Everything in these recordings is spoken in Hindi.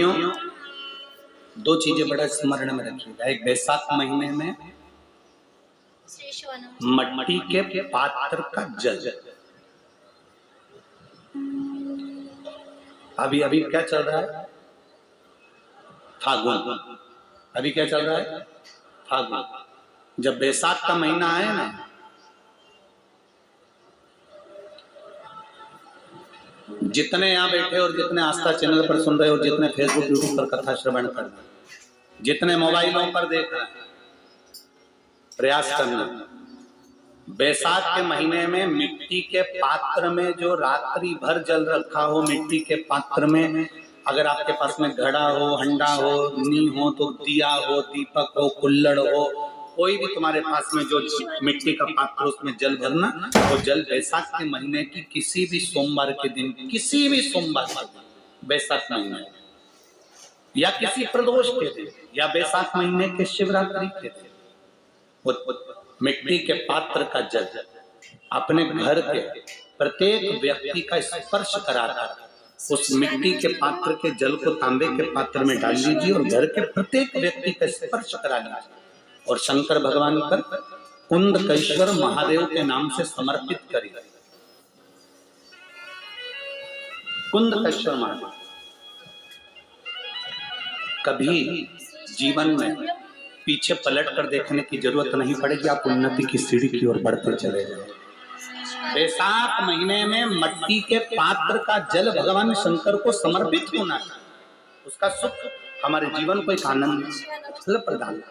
भाइयों, दो चीजें बड़ा स्मरण में रखिएगा। एक बैसाख महीने में मट्टी के पात्र का जल, अभी अभी क्या चल रहा है? फागुन। अभी क्या चल रहा है? फागुन। जब बैसाख का महीना आए ना, जितने यहाँ बैठे और जितने आस्था चैनल पर सुन रहे हो, जितने फेसबुक यूट्यूब पर कथा श्रवण कर रहे, जितने मोबाइलों पर देख रहे, प्रयास करना, बैसाख के महीने में मिट्टी के पात्र में जो रात्रि भर जल रखा हो, मिट्टी के पात्र में, अगर आपके पास में घड़ा हो, हंडा हो, नी हो, तो दिया हो, दीपक हो, कुल्लड़ हो, कोई भी तुम्हारे पास में जो मिट्टी का पात्र, उसमें जल भरना। वो जल बैसाख के महीने की किसी भी सोमवार के दिन, किसी भी सोमवार के दिन, बैसाख महीने या किसी प्रदोष के दिन, या बैसाख महीने के शिवरात्रि के दिन, मिट्टी के पात्र का जल अपने घर के प्रत्येक व्यक्ति का स्पर्श कराकर उस मिट्टी के पात्र के जल को तांबे के पात्र में डाल लीजिए और घर के प्रत्येक व्यक्ति का स्पर्श करा लीजिए और शंकर भगवान पर कुंडकेश्वर महादेव के नाम से समर्पित करिए। कुंडकेश्वर महादेव। कभी जीवन में पीछे पलट कर देखने की जरूरत नहीं पड़ेगी, आप उन्नति की सीढ़ी की ओर बढ़ते चले जाएंगे। बैसाख महीने में मट्टी के पात्र का जल भगवान शंकर को समर्पित होना, उसका सुख हमारे जीवन को एक आनंद प्रदान।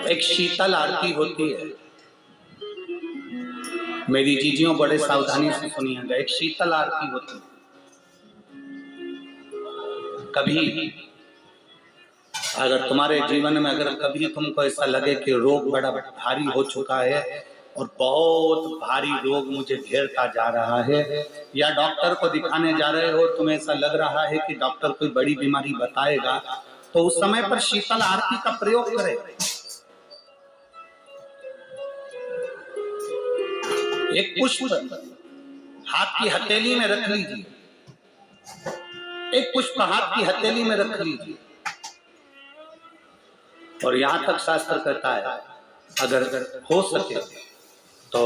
एक शीतल आरती होती है, मेरी जीजियों बड़े सावधानी से सुनिएगा। एक शीतल आरती होती है। कभी अगर तुम्हारे जीवन में अगर कभी तुमको ऐसा लगे कि रोग बड़ा भारी हो चुका है और बहुत भारी रोग मुझे घेरता जा रहा है, या डॉक्टर को दिखाने जा रहे हो, तुम्हें ऐसा लग रहा है कि डॉक्टर कोई बड़ी बीमारी बताएगा, तो उस समय पर शीतल आरती का प्रयोग करें। एक पुष्प हाथ की हथेली में रख लीजिए, एक पुष्प हाथ की हथेली में रख लीजिए, और यहां तक शास्त्र कहता है अगर हो सके तो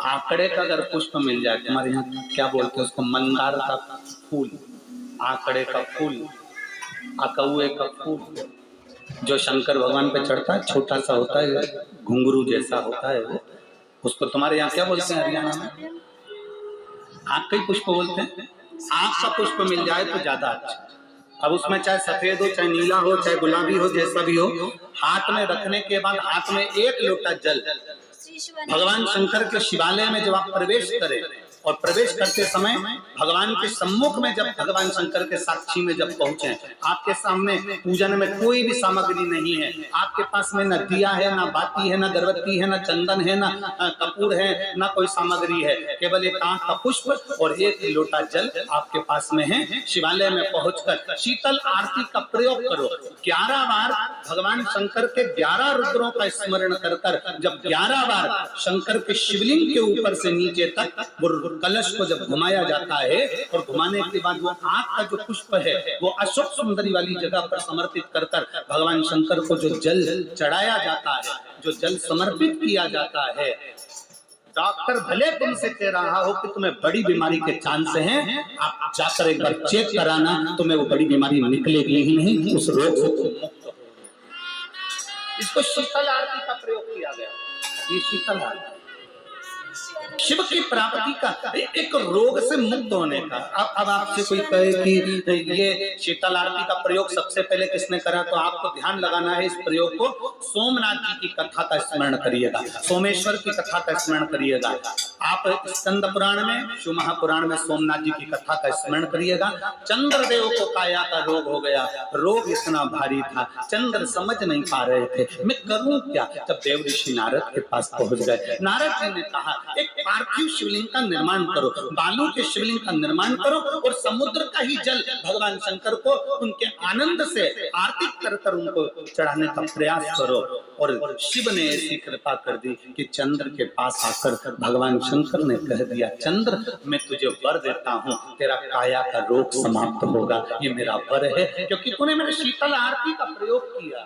आंकड़े का अगर पुष्प मिल जाए, तुम्हारे यहाँ क्या बोलते हैं उसको, मंदार का फूल, आंकड़े का फूल, अकौए का फूल, जो शंकर भगवान पे चढ़ता है, छोटा सा होता है, घुंघरू जैसा होता है वो, उसको तुम्हारे यहाँ क्या बोलते हैं हरियाणा में? आंख का पुष्प बोलते हैं। आंख का पुष्प मिल जाए तो ज्यादा अच्छा। अब उसमें चाहे सफेद हो, चाहे नीला हो, चाहे गुलाबी हो, जैसा भी हो, हाथ में रखने के बाद हाथ में एक लोटा जल भगवान शंकर के शिवालय में जब आप प्रवेश करें, और प्रवेश करते समय भगवान के सम्मुख में जब भगवान शंकर के साक्षी में जब पहुंचे, आपके सामने पूजन में कोई भी सामग्री नहीं है, आपके पास में न दिया है, ना बाती है, ना गर्भवती है, ना चंदन है, ना कपूर है, ना कोई सामग्री है, केवल एक आंख का पुष्प और एक लोटा जल आपके पास में है। शिवालय में पहुंचकर शीतल आरती का प्रयोग करो। 11 बार भगवान शंकर के 11 रुद्रों का स्मरण कर कर जब 11 बार शंकर के शिवलिंग के ऊपर से नीचे तक कलश को जब घुमाया जाता है, और घुमाने के बाद वो आंख का जो पुष्प है वो अशोक सुंदरी वाली जगह पर समर्पित कर कर भगवान शंकर को जो जल चढ़ाया जाता है, जो जल समर्पित किया जाता है, डॉक्टर भले तुमसे कह रहा हो कि तुम्हें बड़ी बीमारी के चांस हैं, आप जाकर एक बार चेक कराना, तुम्हें वो बड़ी बीमारी निकलेगी ही नहीं, उस रोग से तुम मुक्त हो। इसको शीतल आरती का प्रयोग किया गया। ये शीतल आरती शिव की प्राप्ति का, एक रोग से मुक्त होने का। अब आपसे कोई कहे कि ये शीतल आरती का प्रयोग सबसे पहले किसने करा, तो आपको ध्यान लगाना है, इस प्रयोग को सोमनाथ जी की कथा का स्मरण करिएगा, सोमेश्वर की कथा का स्मरण करिएगा। आप स्कंद पुराण में, शिव महापुराण में सोमनाथ जी की कथा का स्मरण करिएगा। चंद्रदेव को काया का रोग हो गया, रोग इतना भारी था, चंद्र समझ नहीं पा रहे थे मैं करूं क्या। जब देव ऋषि नारद के पास पहुंच गए, नारद जी ने कहा एक पार्थिव शिवलिंग का निर्माण करो, बालू के शिवलिंग का निर्माण करो और समुद्र का ही जल भगवान शंकर को उनके आनंद से आरती कर कर उनको चढ़ाने का प्रयास करो। और शिव ने ऐसी कृपा कर दी कि चंद्र के पास आकर भगवान शंकर ने कह दिया, चंद्र मैं तुझे वर देता हूँ, तेरा काया का रोग समाप्त होगा, ये मेरा वर है क्योंकि तूने मेरे शीतल आरती का प्रयोग किया।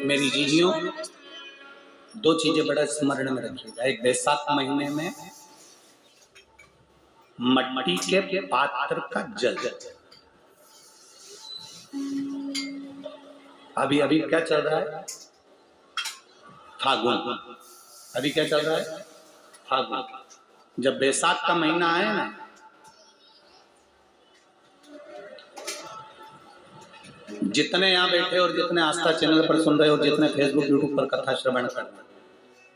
मेरी जीजियों, दो चीजें बड़ा स्मरण में रखिएगा। एक, बैसाख महीने में मट्टी के पात्र का जल, अभी अभी क्या चल रहा है, फागुन, अभी क्या चल रहा है, फागुन। जब बैसाख का महीना आए ना, जितने यहाँ बैठे और जितने आस्था चैनल पर सुन रहे हो, जितने फेसबुक यूट्यूब पर कथा श्रवण कर रहे,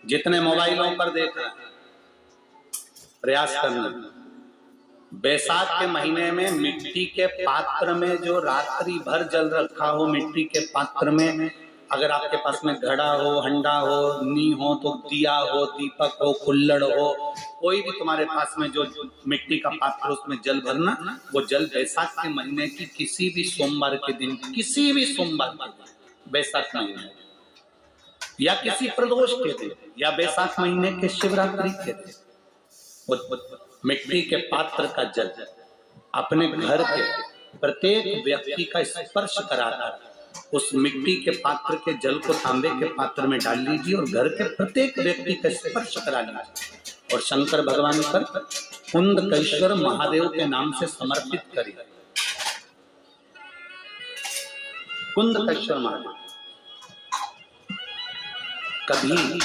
जितने मोबाइलों पर देख रहे, प्रयास करना, बैसाख के महीने में मिट्टी के पात्र में जो रात्रि भर जल रखा हो, मिट्टी के पात्र में, अगर आपके पास में घड़ा हो, हंडा हो, नी हो, तो दिया हो, दीपक हो, कुल्लड़ हो, कोई भी तुम्हारे पास में जो मिट्टी का पात्र, उसमें जल भरना। वो जल बैसाख के महीने की किसी भी सोमवार के दिन, किसी भी सोमवार के दिन, बैसाख महीने या किसी प्रदोष के दिन या बैसाख महीने के शिवरात्रि के दिन, मिट्टी के पात्र का जल अपने घर के प्रत्येक व्यक्ति का स्पर्श कराकर उस मिट्टी के पात्र के जल को तांबे के पात्र में डाल लीजिए और घर के प्रत्येक व्यक्ति का स्पर्श करा लीजिए और शंकर भगवान पर कुंदकेश्वर महादेव के नाम से समर्पित करिए। कुंदकेश्वर महादेव, कभी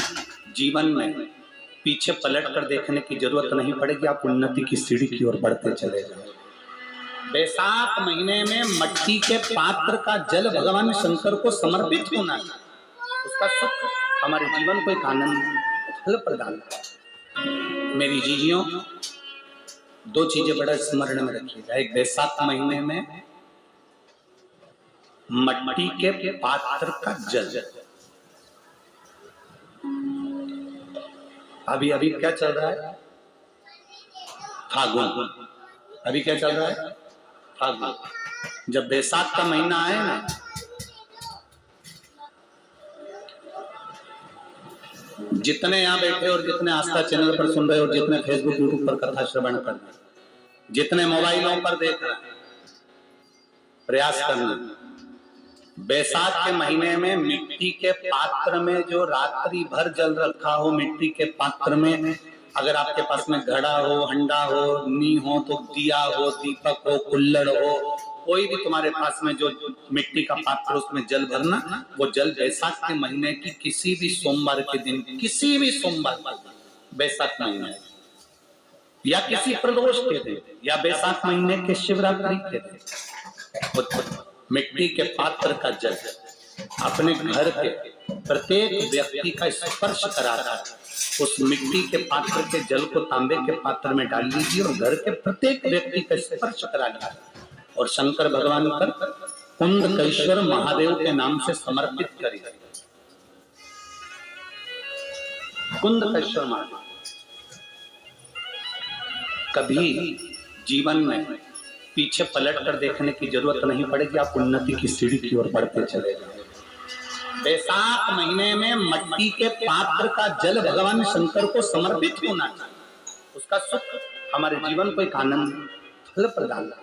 जीवन में पीछे पलट कर देखने की जरूरत नहीं पड़ेगी, आप उन्नति की सीढ़ी की ओर बढ़ते चले जाएंगे। बैसाख महीने में मट्टी के पात्र का जल भगवान शंकर को समर्पित होना, उसका सुख हमारे जीवन को एक आनंद फल प्रदान करता। मेरी जीजियों, दो चीजें बड़ा स्मरण में रखिएगा। एक, बैसाख महीने में मट्टी के पात्र का जल, अभी अभी क्या चल रहा है, फागुन, अभी क्या चल रहा है, फागुन। जब बैसाख का महीना आए ना, जितने यहाँ बैठे और जितने आस्था चैनल पर सुन रहे हो, जितने फेसबुक यूट्यूब पर कथा श्रवण कर रहे, जितने मोबाइलों पर देख रहे, प्रयास करना, बैसाख के महीने में मिट्टी के पात्र में जो रात्रि भर जल रखा हो, मिट्टी के पात्र में, अगर आपके पास में घड़ा हो, हंडा हो, नी हो, तो दिया हो, दीपक हो, कुल्लड़ हो, कोई भी तुम्हारे पास में जो मिट्टी का पात्र, उसमें जल भरना। वो जल बैसाख के महीने की किसी भी सोमवार के दिन, किसी भी सोमवार के दिन, बैसाख महीने या किसी प्रदोष के दिन या बैसाख महीने के शिवरात्रि के दिन, मिट्टी के पात्र का जल अपने घर के प्रत्येक व्यक्ति का स्पर्श कराकर उस मिट्टी के पात्र के जल को तांबे के पात्र में डाल लीजिए और घर के प्रत्येक व्यक्ति का स्पर्श करा लीजिए और शंकर भगवान पर कुंदकेश्वर महादेव के नाम से समर्पित करिए। कुंदकेश्वर महादेव, कभी जीवन में पीछे पलट कर देखने की जरूरत नहीं पड़ेगी, आप उन्नति की सीढ़ी की ओर बढ़ते चले जाएंगे। बैसाख महीने में मट्टी के पात्र का जल भगवान शंकर को समर्पित होना, उसका सुख हमारे जीवन को एक आनंद फल प्रदान करता।